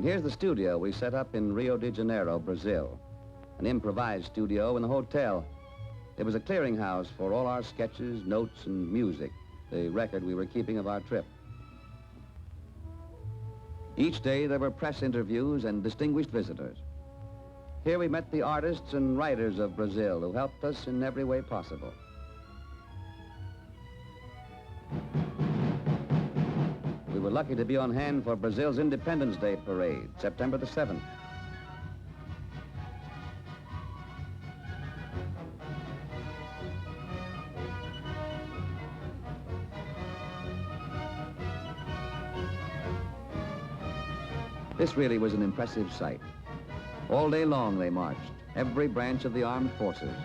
And here's the studio we set up in Rio de Janeiro, Brazil. An improvised studio in the hotel. It was a clearinghouse for all our sketches, notes, and music, the record we were keeping of our trip. Each day there were press interviews and distinguished visitors. Here we met the artists and writers of Brazil who helped us in every way possible. We were lucky to be on hand for Brazil's Independence Day parade, September the 7th. This really was an impressive sight. All day long they marched, every branch of the armed forces.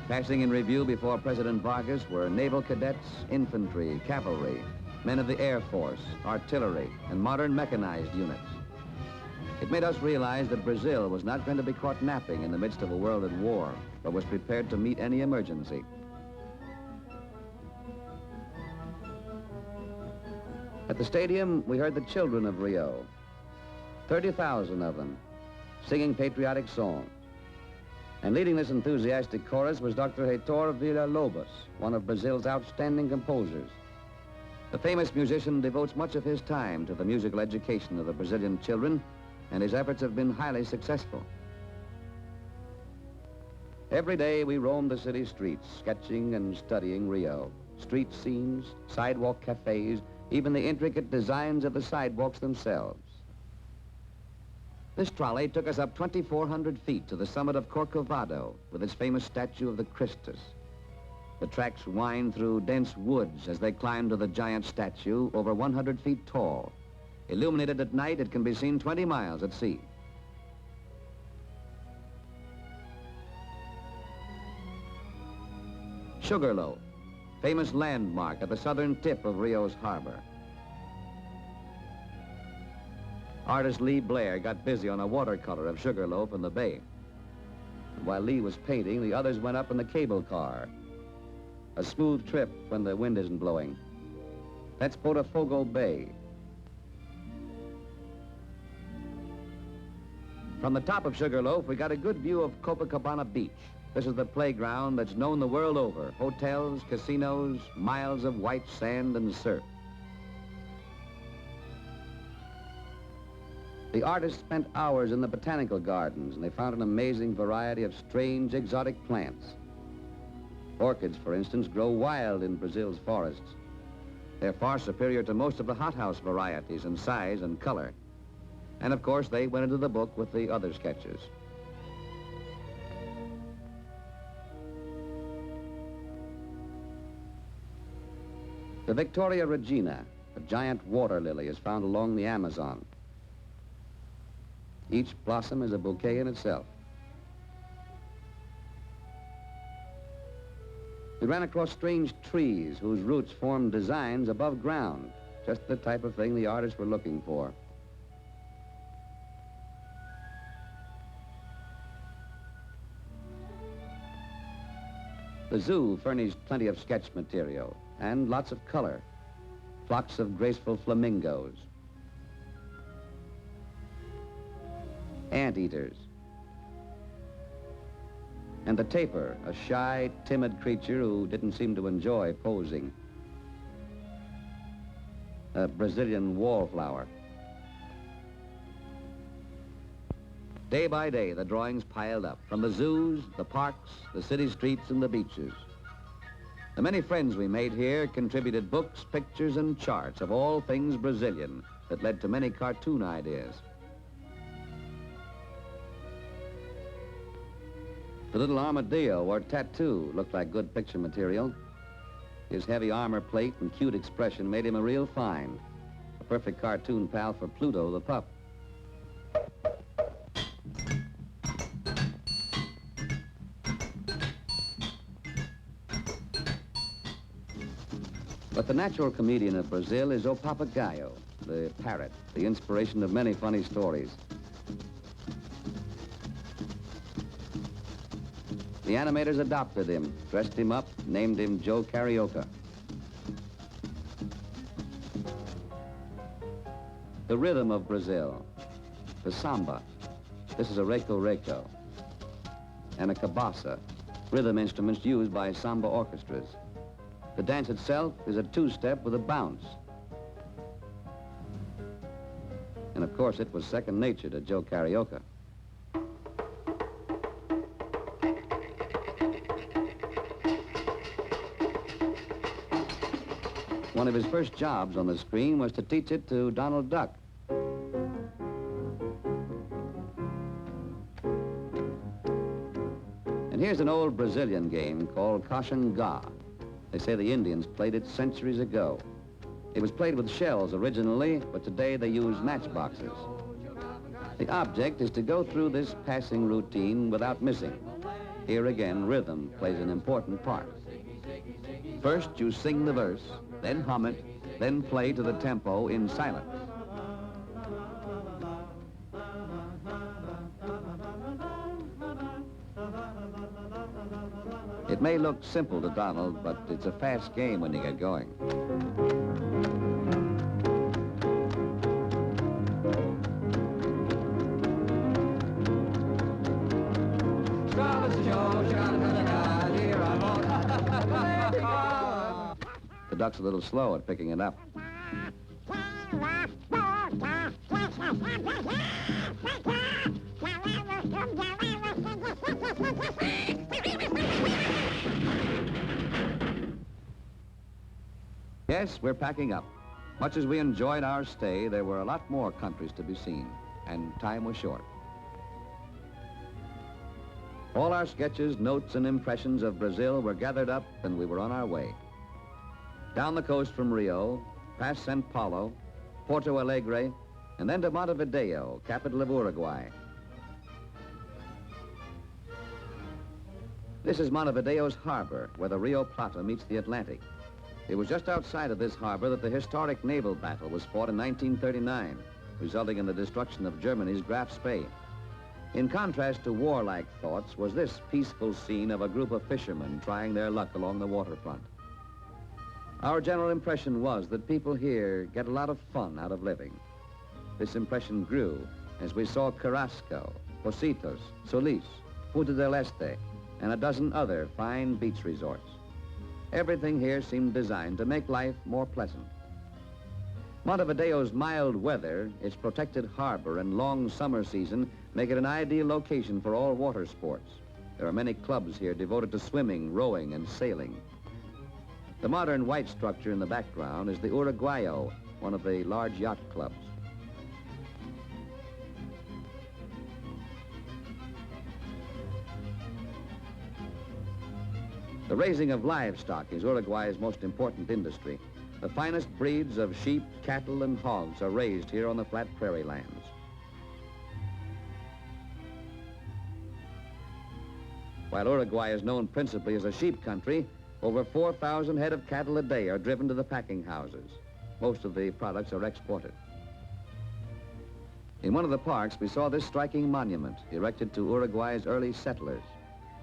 Passing in review before President Vargas were naval cadets, infantry, cavalry, men of the Air Force, artillery, and modern mechanized units. It made us realize that Brazil was not going to be caught napping in the midst of a world at war, but was prepared to meet any emergency. At the stadium, we heard the children of Rio, 30,000 of them, singing patriotic songs. And leading this enthusiastic chorus was Dr. Heitor Villa-Lobos, one of Brazil's outstanding composers. The famous musician devotes much of his time to the musical education of the Brazilian children, and his efforts have been highly successful. Every day we roamed the city streets, sketching and studying Rio. Street scenes, sidewalk cafes, even the intricate designs of the sidewalks themselves. This trolley took us up 2,400 feet to the summit of Corcovado with its famous statue of the Christus. The tracks wind through dense woods as they climb to the giant statue over 100 feet tall. Illuminated at night, it can be seen 20 miles at sea. Sugarloaf, famous landmark at the southern tip of Rio's harbor. Artist Lee Blair got busy on a watercolor of Sugarloaf in the bay. And while Lee was painting, the others went up in the cable car. A smooth trip when the wind isn't blowing. That's Botafogo Bay. From the top of Sugarloaf, we got a good view of Copacabana Beach. This is the playground that's known the world over. Hotels, casinos, miles of white sand and surf. The artists spent hours in the botanical gardens, and they found an amazing variety of strange, exotic plants. Orchids, for instance, grow wild in Brazil's forests. They're far superior to most of the hothouse varieties in size and color. And of course, they went into the book with the other sketches. The Victoria Regina, a giant water lily, is found along the Amazon. Each blossom is a bouquet in itself. We ran across strange trees whose roots formed designs above ground, just the type of thing the artists were looking for. The zoo furnished plenty of sketch material and lots of color, flocks of graceful flamingos, anteaters, and the tapir, a shy, timid creature who didn't seem to enjoy posing. A Brazilian wallflower. Day by day, the drawings piled up, from the zoos, the parks, the city streets, and the beaches. The many friends we made here contributed books, pictures, and charts of all things Brazilian that led to many cartoon ideas. The little armadillo or tattoo looked like good picture material. His heavy armor plate and cute expression made him a real find. A perfect cartoon pal for Pluto the pup. But the natural comedian of Brazil is O Papagayo, the parrot, the inspiration of many funny stories. The animators adopted him, dressed him up, named him Joe Carioca. The rhythm of Brazil, the samba. This is a reco-reco. And a cabasa, rhythm instruments used by samba orchestras. The dance itself is a two-step with a bounce. And of course, it was second nature to Joe Carioca. One of his first jobs on the screen was to teach it to Donald Duck. And here's an old Brazilian game called Caxangá. They say the Indians played it centuries ago. It was played with shells originally, but today they use matchboxes. The object is to go through this passing routine without missing. Here again, rhythm plays an important part. First, you sing the verse, then hum it, then play to the tempo in silence. It may look simple to Donald, but it's a fast game when you get going. The duck's a little slow at picking it up. Yes, we're packing up. Much as we enjoyed our stay, there were a lot more countries to be seen, and time was short. All our sketches, notes, and impressions of Brazil were gathered up, and we were on our way. Down the coast from Rio, past Sao Paulo, Porto Alegre, and then to Montevideo, capital of Uruguay. This is Montevideo's harbor, where the Rio Plata meets the Atlantic. It was just outside of this harbor that the historic naval battle was fought in 1939, resulting in the destruction of Germany's Graf Spee. In contrast to warlike thoughts was this peaceful scene of a group of fishermen trying their luck along the waterfront. Our general impression was that people here get a lot of fun out of living. This impression grew as we saw Carrasco, Pocitos, Solis, Punta del Este, and a dozen other fine beach resorts. Everything here seemed designed to make life more pleasant. Montevideo's mild weather, its protected harbor, and long summer season make it an ideal location for all water sports. There are many clubs here devoted to swimming, rowing, and sailing. The modern white structure in the background is the Uruguayo, one of the large yacht clubs. The raising of livestock is Uruguay's most important industry. The finest breeds of sheep, cattle, and hogs are raised here on the flat prairie lands. While Uruguay is known principally as a sheep country, over 4,000 head of cattle a day are driven to the packing houses. Most of the products are exported. In one of the parks, we saw this striking monument erected to Uruguay's early settlers.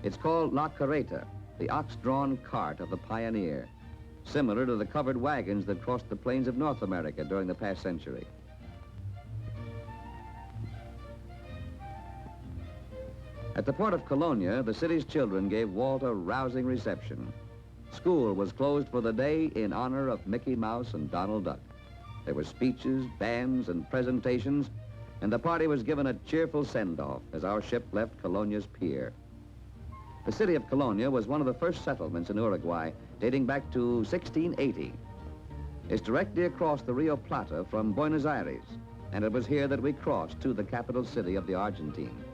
It's called La Carreta, the ox-drawn cart of the pioneer, similar to the covered wagons that crossed the plains of North America during the past century. At the port of Colonia, the city's children gave Walt a rousing reception. School was closed for the day in honor of Mickey Mouse and Donald Duck. There were speeches, bands, and presentations, and the party was given a cheerful send-off as our ship left Colonia's pier. The city of Colonia was one of the first settlements in Uruguay, dating back to 1680. It's directly across the Rio Plata from Buenos Aires, and it was here that we crossed to the capital city of the Argentine.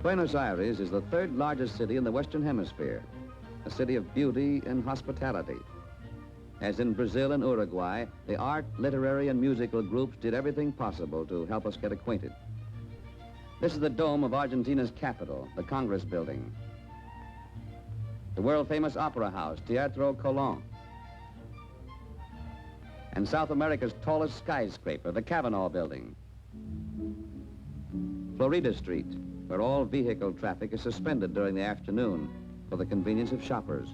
Buenos Aires is the third largest city in the Western Hemisphere, a city of beauty and hospitality. As in Brazil and Uruguay, the art, literary, and musical groups did everything possible to help us get acquainted. This is the dome of Argentina's capital, the Congress Building. The world-famous opera house, Teatro Colón. And South America's tallest skyscraper, the Kavanaugh Building. Florida Street, where all vehicle traffic is suspended during the afternoon for the convenience of shoppers.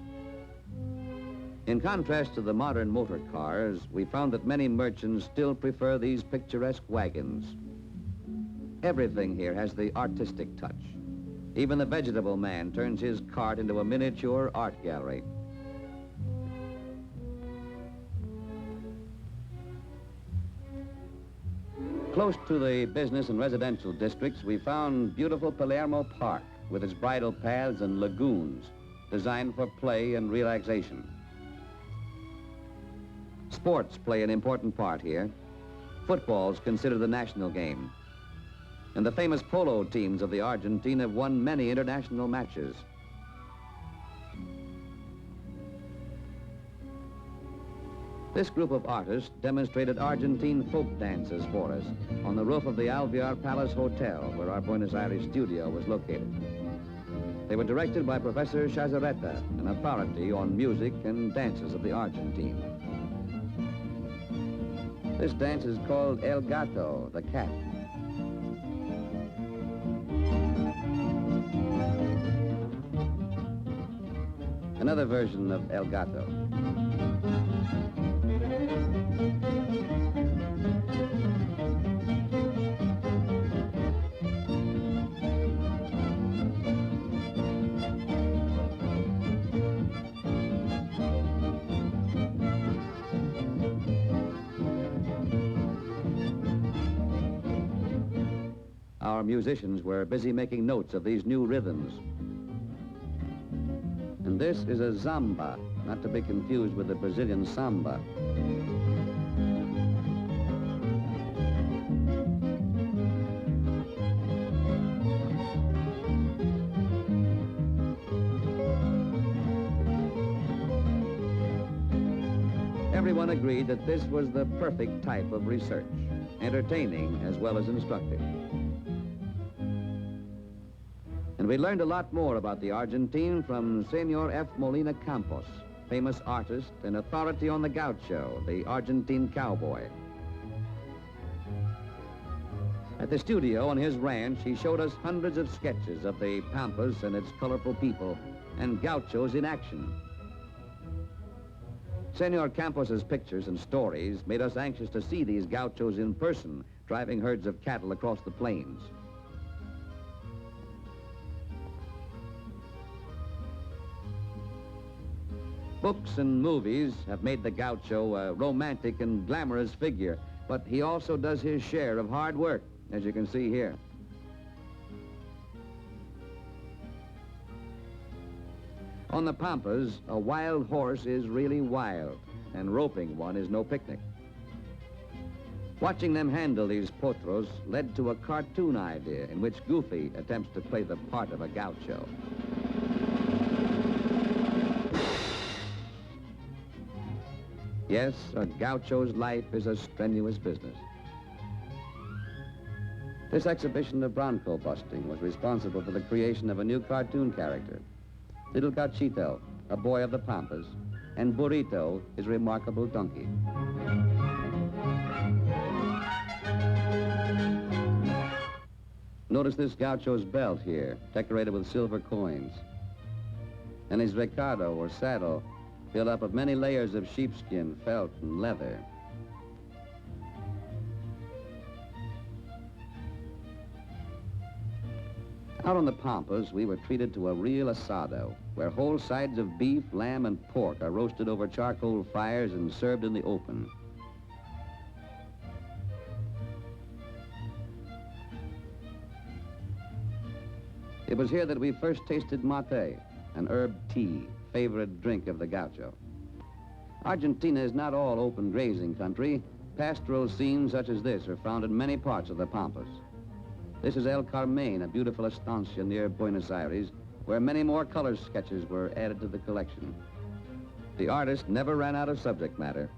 In contrast to the modern motor cars, we found that many merchants still prefer these picturesque wagons. Everything here has the artistic touch. Even the vegetable man turns his cart into a miniature art gallery. Close to the business and residential districts, we found beautiful Palermo Park with its bridle paths and lagoons designed for play and relaxation. Sports play an important part here. Football's considered the national game. And the famous polo teams of the Argentine have won many international matches. This group of artists demonstrated Argentine folk dances for us on the roof of the Alvear Palace Hotel, where our Buenos Aires studio was located. They were directed by Professor Chazareta, an authority on music and dances of the Argentine. This dance is called El Gato, the cat. Another version of El Gato. Our musicians were busy making notes of these new rhythms. And this is a zamba, not to be confused with the Brazilian samba. Everyone agreed that this was the perfect type of research, entertaining as well as instructive. And we learned a lot more about the Argentine from Senor F. Molina Campos, famous artist and authority on the gaucho, the Argentine cowboy. At the studio on his ranch, he showed us hundreds of sketches of the Pampas and its colorful people and gauchos in action. Senor Campos's pictures and stories made us anxious to see these gauchos in person, driving herds of cattle across the plains. Books and movies have made the gaucho a romantic and glamorous figure, but he also does his share of hard work, as you can see here. On the Pampas, a wild horse is really wild, and roping one is no picnic. Watching them handle these potros led to a cartoon idea in which Goofy attempts to play the part of a gaucho. Yes, a gaucho's life is a strenuous business. This exhibition of bronco busting was responsible for the creation of a new cartoon character, Little Gauchito, a boy of the Pampas, and Burrito, his remarkable donkey. Notice this gaucho's belt here, decorated with silver coins, and his recado, or saddle, built up of many layers of sheepskin, felt, and leather. Out on the Pampas, we were treated to a real asado, where whole sides of beef, lamb, and pork are roasted over charcoal fires and served in the open. It was here that we first tasted mate, an herb tea, favorite drink of the gaucho. Argentina is not all open grazing country. Pastoral scenes such as this are found in many parts of the Pampas. This is El Carmen, a beautiful estancia near Buenos Aires, where many more color sketches were added to the collection. The artist never ran out of subject matter.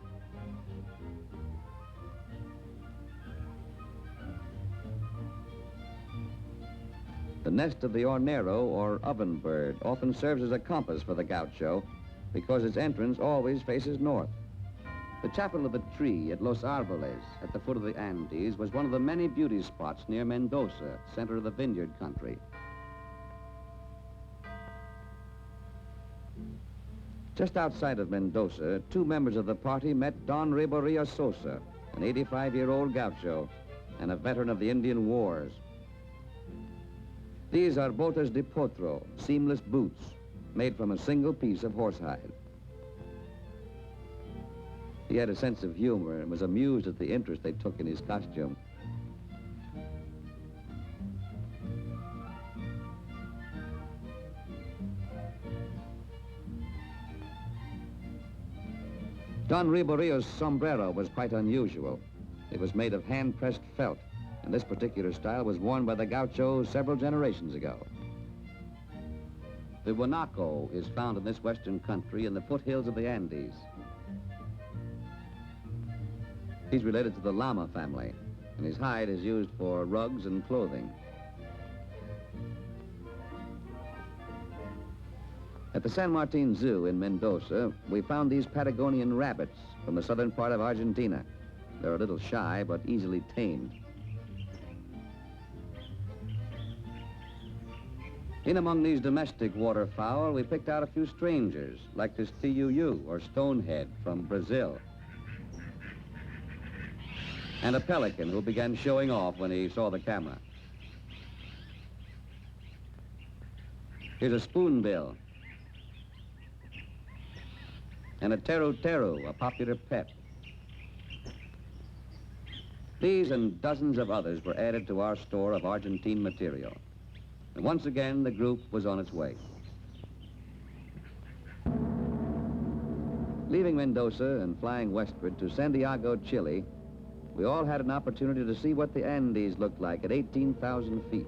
The nest of the hornero, or oven bird, often serves as a compass for the gaucho because its entrance always faces north. The chapel of the tree at Los Arboles, at the foot of the Andes, was one of the many beauty spots near Mendoza, center of the vineyard country. Just outside of Mendoza, two members of the party met Don Riboria Sosa, an 85-year-old gaucho and a veteran of the Indian Wars. These are botas de potro, seamless boots, made from a single piece of horsehide. He had a sense of humor and was amused at the interest they took in his costume. Don Riborillo's sombrero was quite unusual. It was made of hand-pressed felt, and this particular style was worn by the gauchos several generations ago. The guanaco is found in this western country in the foothills of the Andes. He's related to the llama family, and his hide is used for rugs and clothing. At the San Martin Zoo in Mendoza, we found these Patagonian rabbits from the southern part of Argentina. They're a little shy, but easily tamed. In among these domestic waterfowl, we picked out a few strangers, like this TUU, or stonehead, from Brazil. And a pelican who began showing off when he saw the camera. Here's a spoonbill. And a teru-teru, a popular pet. These and dozens of others were added to our store of Argentine material. And once again, the group was on its way. Leaving Mendoza and flying westward to Santiago, Chile, we all had an opportunity to see what the Andes looked like at 18,000 feet.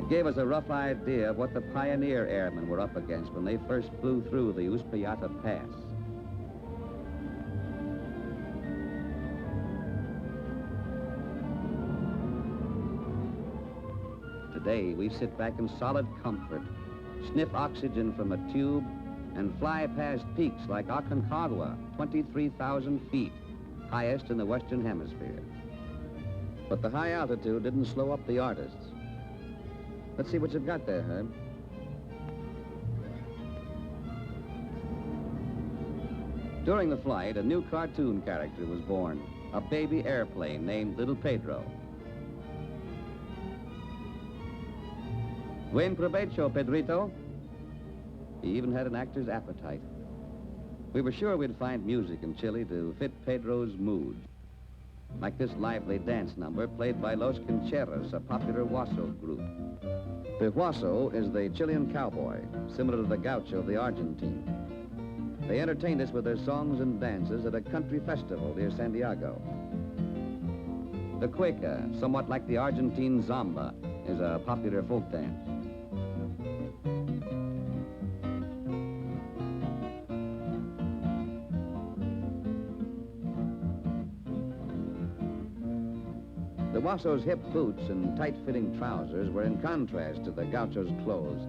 It gave us a rough idea of what the pioneer airmen were up against when they first flew through the Uspallata Pass. Today, we sit back in solid comfort, sniff oxygen from a tube, and fly past peaks like Aconcagua, 23,000 feet, highest in the Western Hemisphere. But the high altitude didn't slow up the artists. Let's see what you've got there, Herb. During the flight, a new cartoon character was born, a baby airplane named Little Pedro. Buen provecho, Pedrito. He even had an actor's appetite. We were sure we'd find music in Chile to fit Pedro's mood, like this lively dance number played by Los Quincheros, a popular Huaso group. The Huaso is the Chilean cowboy, similar to the gaucho of the Argentine. They entertained us with their songs and dances at a country festival near Santiago. The cueca, somewhat like the Argentine zamba, is a popular folk dance. The Huaso's hip boots and tight-fitting trousers were in contrast to the gaucho's clothes,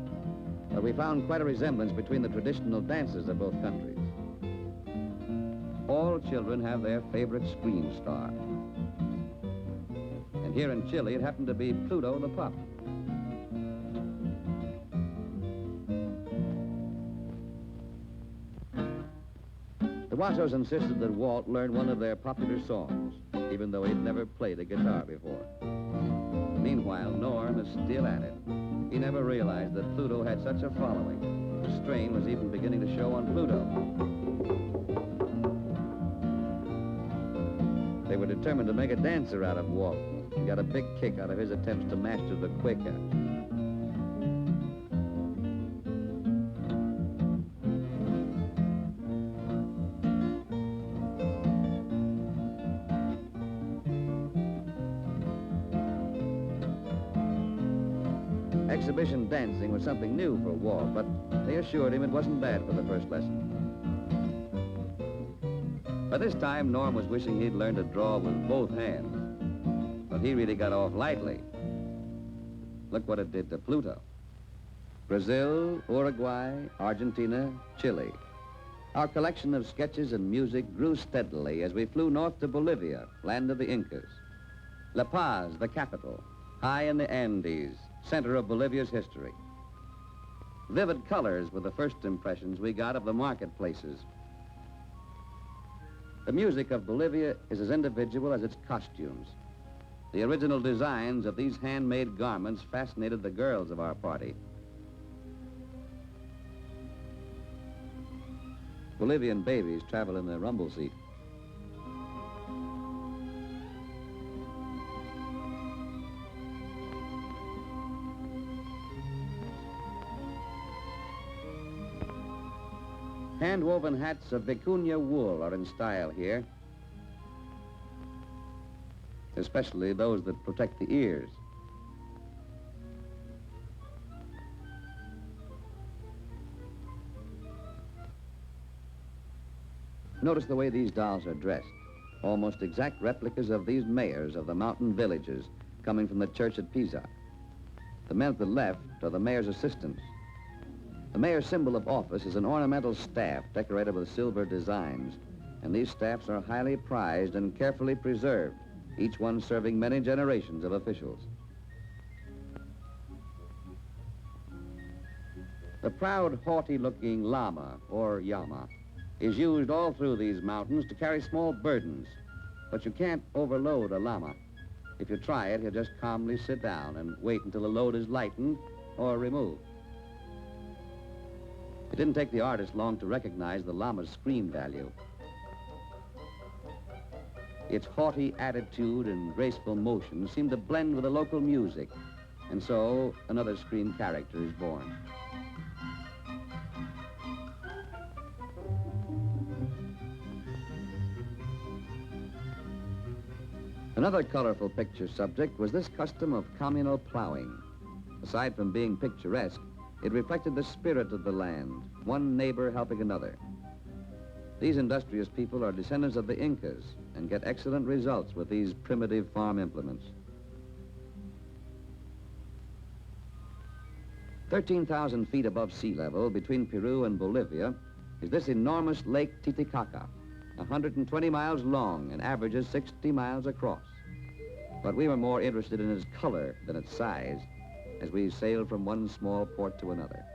but we found quite a resemblance between the traditional dances of both countries. All children have their favorite screen star. And here in Chile, it happened to be Pluto the pup. The Huasos insisted that Walt learn one of their popular songs, even though he'd never played a guitar before. Meanwhile, Norm is still at it. He never realized that Pluto had such a following. The strain was even beginning to show on Pluto. They were determined to make a dancer out of Walt and got a big kick out of his attempts to master the cueca. Exhibition dancing was something new for Walt, but they assured him it wasn't bad for the first lesson. By this time, Norm was wishing he'd learned to draw with both hands, but he really got off lightly. Look what it did to Pluto. Brazil, Uruguay, Argentina, Chile. Our collection of sketches and music grew steadily as we flew north to Bolivia, land of the Incas. La Paz, the capital, high in the Andes, center of Bolivia's history. Vivid colors were the first impressions we got of the marketplaces. The music of Bolivia is as individual as its costumes. The original designs of these handmade garments fascinated the girls of our party. Bolivian babies travel in the rumble seat. Hand-woven hats of vicuña wool are in style here, especially those that protect the ears. Notice the way these dolls are dressed, almost exact replicas of these mayors of the mountain villages coming from the church at Pisa. The men at the left are the mayor's assistants. The mayor's symbol of office is an ornamental staff decorated with silver designs, and these staffs are highly prized and carefully preserved, each one serving many generations of officials. The proud, haughty-looking llama, or llama, is used all through these mountains to carry small burdens, but you can't overload a llama. If you try it, he'll just calmly sit down and wait until the load is lightened or removed. It didn't take the artist long to recognize the llama's screen value. Its haughty attitude and graceful motion seem to blend with the local music, and so another screen character is born. Another colorful picture subject was this custom of communal plowing. Aside from being picturesque, it reflected the spirit of the land, one neighbor helping another. These industrious people are descendants of the Incas and get excellent results with these primitive farm implements. 13,000 feet above sea level between Peru and Bolivia is this enormous Lake Titicaca, 120 miles long and averages 60 miles across. But we were more interested in its color than its size as we sailed from one small port to another.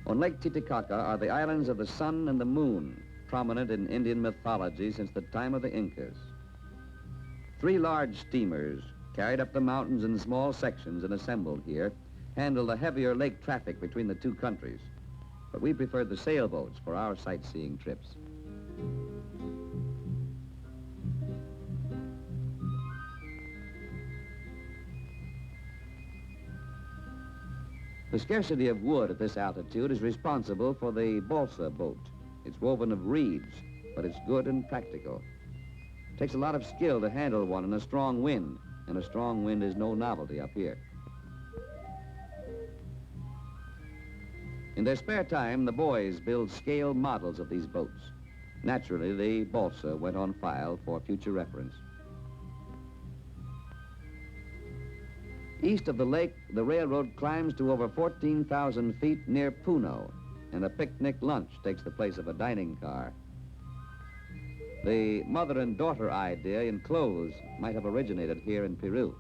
On Lake Titicaca are the islands of the sun and the moon, prominent in Indian mythology since the time of the Incas. 3 large steamers, carried up the mountains in small sections and assembled here, handle the heavier lake traffic between the two countries. But we preferred the sailboats for our sightseeing trips. The scarcity of wood at this altitude is responsible for the balsa boat. It's woven of reeds, but it's good and practical. It takes a lot of skill to handle one in a strong wind, and a strong wind is no novelty up here. In their spare time, the boys build scale models of these boats. Naturally, the balsa went on file for future reference. East of the lake, the railroad climbs to over 14,000 feet near Puno, and a picnic lunch takes the place of a dining car. The mother and daughter idea in clothes might have originated here in Peru.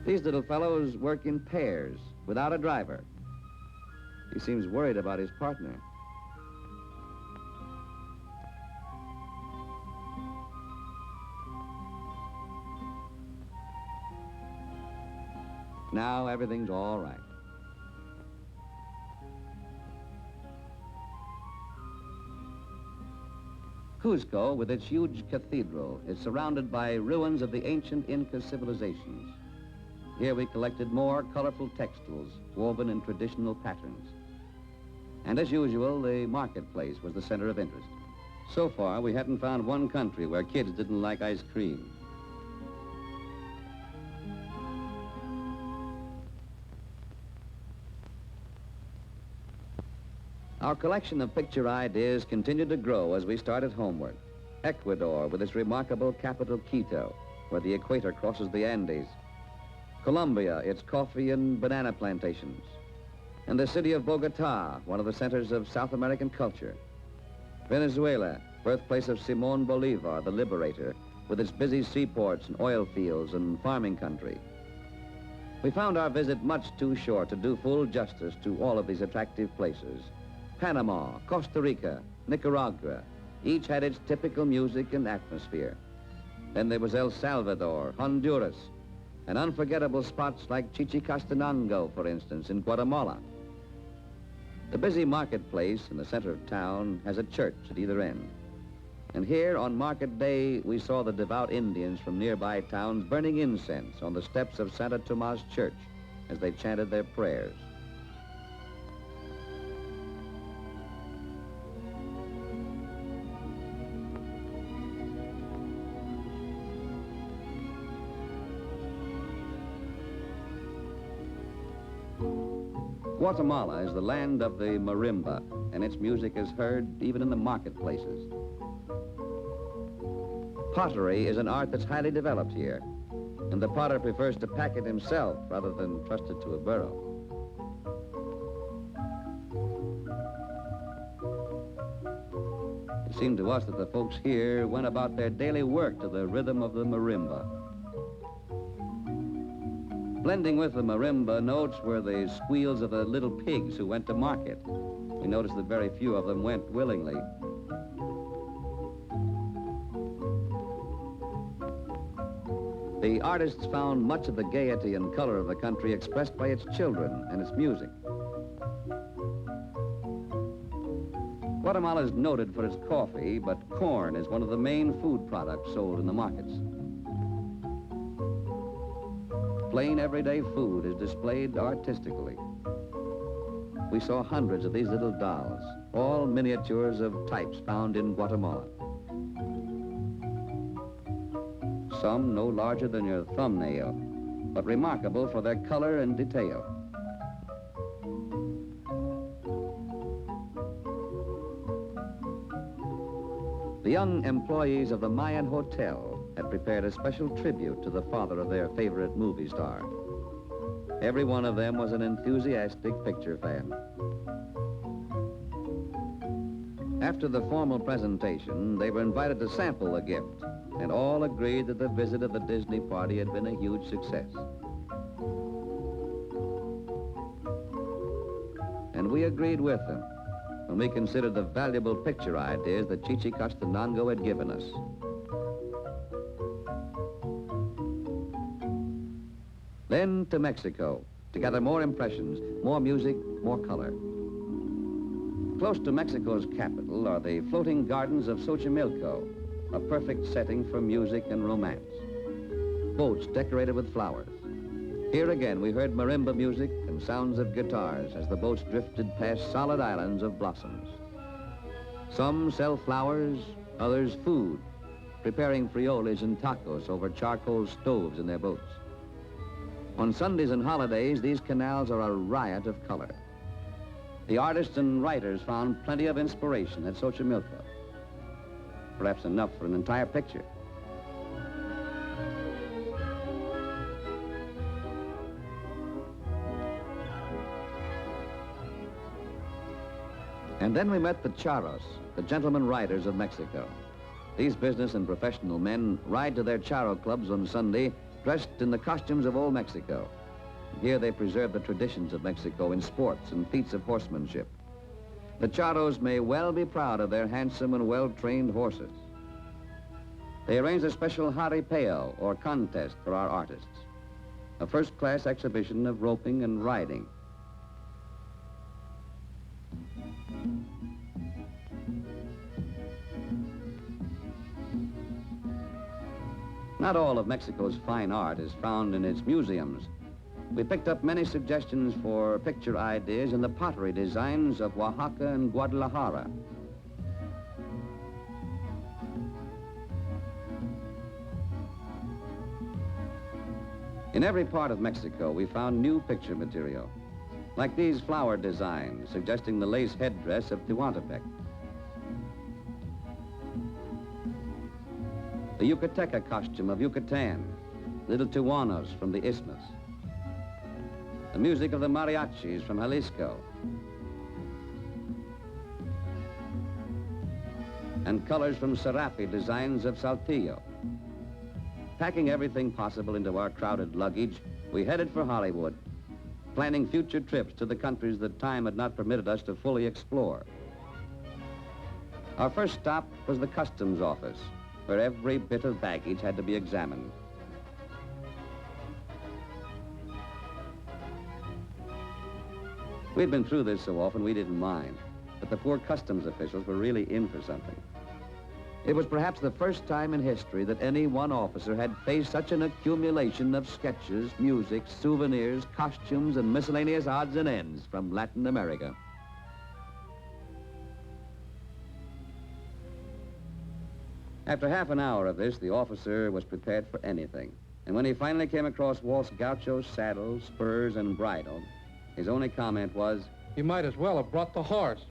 These little fellows work in pairs, without a driver. He seems worried about his partner. Now everything's all right. Cuzco, with its huge cathedral, is surrounded by ruins of the ancient Inca civilizations. Here we collected more colorful textiles woven in traditional patterns. And as usual, the marketplace was the center of interest. So far, we hadn't found one country where kids didn't like ice cream. Our collection of picture ideas continued to grow as we started homeward. Ecuador, with its remarkable capital, Quito, where the equator crosses the Andes. Colombia, its coffee and banana plantations. And the city of Bogota, one of the centers of South American culture. Venezuela, birthplace of Simón Bolívar, the liberator, with its busy seaports and oil fields and farming country. We found our visit much too short to do full justice to all of these attractive places. Panama, Costa Rica, Nicaragua, each had its typical music and atmosphere. Then there was El Salvador, Honduras, and unforgettable spots like Chichicastenango, for instance, in Guatemala. The busy marketplace in the center of town has a church at either end. And here on market day, we saw the devout Indians from nearby towns burning incense on the steps of Santa Tomas Church as they chanted their prayers. Guatemala is the land of the marimba, and its music is heard even in the marketplaces. Pottery is an art that's highly developed here, and the potter prefers to pack it himself rather than trust it to a burro. It seemed to us that the folks here went about their daily work to the rhythm of the marimba. Blending with the marimba notes were the squeals of the little pigs who went to market. We noticed that very few of them went willingly. The artists found much of the gaiety and color of the country expressed by its children and its music. Guatemala is noted for its coffee, but corn is one of the main food products sold in the markets. Plain everyday food is displayed artistically. We saw hundreds of these little dolls, all miniatures of types found in Guatemala. Some no larger than your thumbnail, but remarkable for their color and detail. The young employees of the Mayan Hotel had prepared a special tribute to the father of their favorite movie star. Every one of them was an enthusiastic picture fan. After the formal presentation, they were invited to sample the gift, and all agreed that the visit of the Disney party had been a huge success. And we agreed with them when we considered the valuable picture ideas that Chichicastenango had given us. Then to Mexico, to gather more impressions, more music, more color. Close to Mexico's capital are the floating gardens of Xochimilco, a perfect setting for music and romance. Boats decorated with flowers. Here again we heard marimba music and sounds of guitars as the boats drifted past solid islands of blossoms. Some sell flowers, others food, preparing frioles and tacos over charcoal stoves in their boats. On Sundays and holidays, these canals are a riot of color. The artists and writers found plenty of inspiration at Xochimilco. Perhaps enough for an entire picture. And then we met the charros, the gentlemen riders of Mexico. These business and professional men ride to their charro clubs on Sunday dressed in the costumes of old Mexico. Here they preserve the traditions of Mexico in sports and feats of horsemanship. The charros may well be proud of their handsome and well-trained horses. They arranged a special jaripeo, or contest, for our artists, a first-class exhibition of roping and riding. Not all of Mexico's fine art is found in its museums. We picked up many suggestions for picture ideas in the pottery designs of Oaxaca and Guadalajara. In every part of Mexico, we found new picture material, like these flower designs suggesting the lace headdress of Tehuantepec. The Yucateca costume of Yucatan, little Tehuanos from the Isthmus. The music of the mariachis from Jalisco. And colors from Serape designs of Saltillo. Packing everything possible into our crowded luggage, we headed for Hollywood, planning future trips to the countries that time had not permitted us to fully explore. Our first stop was the customs office, where every bit of baggage had to be examined. We'd been through this so often we didn't mind, but the poor customs officials were really in for something. It was perhaps the first time in history that any one officer had faced such an accumulation of sketches, music, souvenirs, costumes, and miscellaneous odds and ends from Latin America. After half an hour of this, the officer was prepared for anything. And when he finally came across Walt's gaucho saddle, spurs, and bridle, his only comment was, "You might as well have brought the horse."